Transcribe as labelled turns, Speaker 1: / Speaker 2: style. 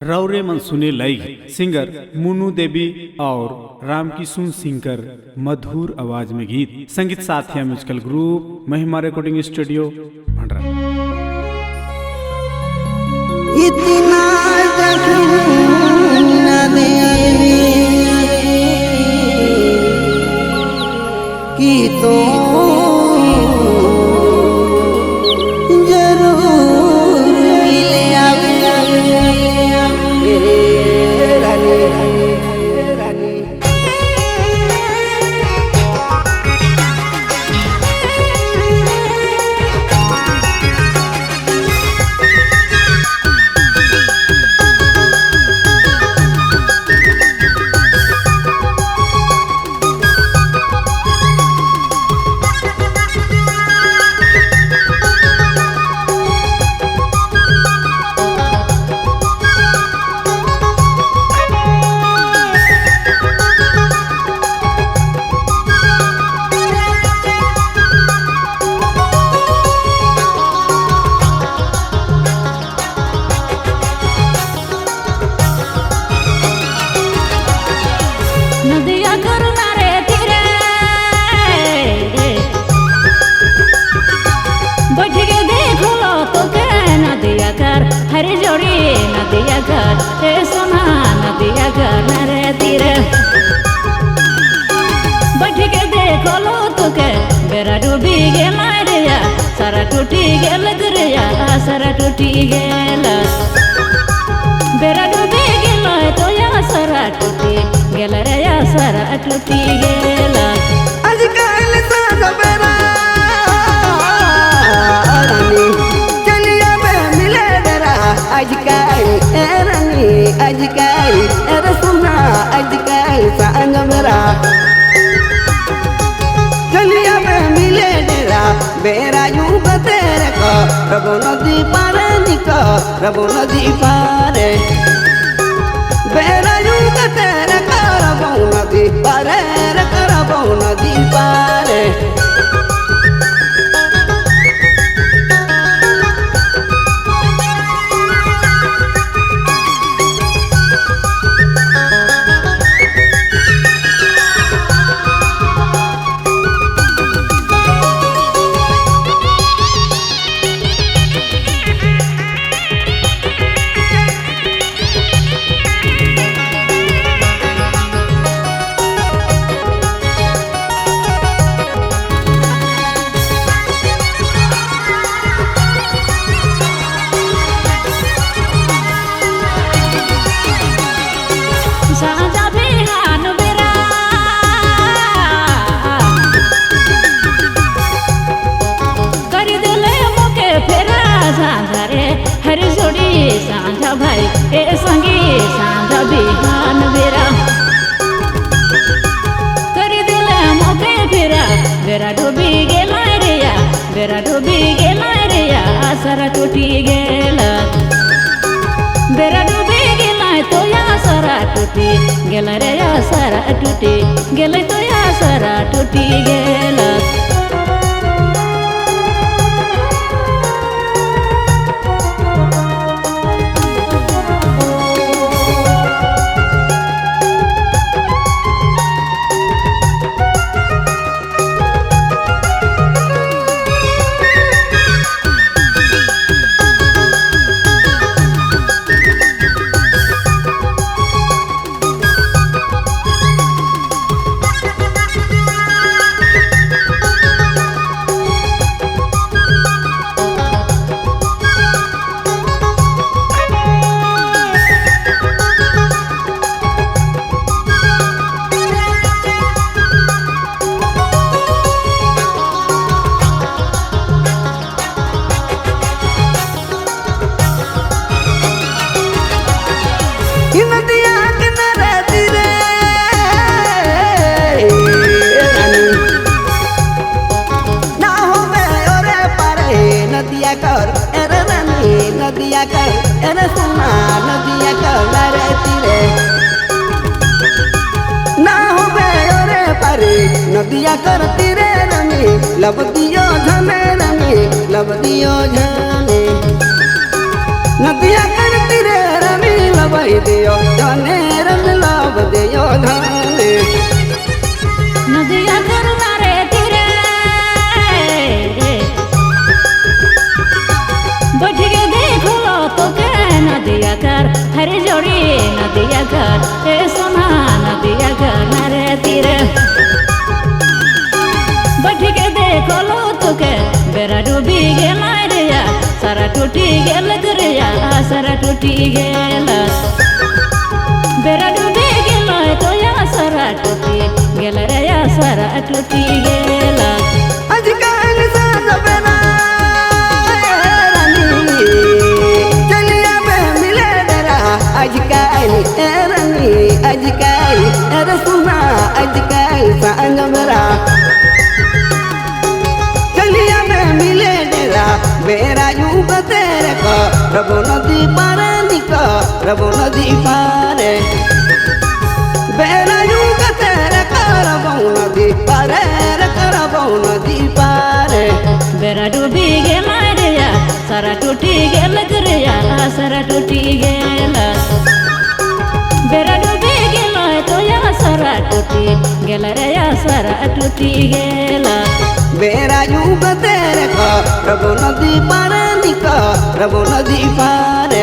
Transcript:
Speaker 1: रौरे मन सुने लई सिंगर मुन्नू देवी और रामकिशुन सिंगर मधुर आवाज में गीत संगीत साथिया म्यूजिकल ग्रुप महिमा रिकॉर्डिंग स्टूडियो भंडरा।
Speaker 2: इतना कि तो
Speaker 3: हरे जोड़ी नदिया घर हे सोना नदिया घर नरे तीर बैठ के देखो लो तुके बेरा डूबी गे मारिया सारा टूटी गेल दरिया सारा टूटी गेल बेरा डूबी गेल तो या सारा टूटी गेल रे या सारा टूटी गेल
Speaker 2: आजकल सारा बेरा आजकल अरे सुना आजकल संग मेरा गलिया में मिले डेरा बेरा यूं बतेरे को रबो नदी पारे निको रबो नदी पारे बेरा यूं बतेरे को रबो नदी पारे रबो नदी पारे
Speaker 3: हरे जोड़ी सांझा भाई ए संगी सांझा बिहान बेरा कर दिले मोके फेरा बेरा डूबी गेला रिया बेरा डूबी गेला रिया सारा टूटी गेला बेरा डूबी गेला तो या सारा टूटी गेला रे या सारा टूटी गेला तो या सारा टूटी गेला नदिया कर अरे सुना नदिया कर नरे तीरे ना हो रे पारे नदिया कर तीरे रमी लब दियो झने रमी लब दियो झने नदिया कर तीरे रमी लब टूटी गेला बेरा डूबी गेला तो या सारा टूटी गेला रे या सारा टूटी गेला
Speaker 2: आजकल साथ बेरा रानी चलिया में मिले डेरा आजकल रानी आजकल अरे सुना आजकल संग मेरा चलिया में मिले डेरा बेरा यूं तेरे को प्रभु नदी पार निको प्रभु नदी पार बेरा यूं तेरे को प्रभु नदी पार प्रभु नदी पार
Speaker 3: बेरा डूबी गेला रे या सारा टूटी गेला रे या सारा टूटी गेला बेरा डूबी गेला तो या सारा टूटी गेला रे या सारा टूटी गेला
Speaker 2: बेरा यूं तेरे को प्रभु नदी पार निको प्रभु नदी पार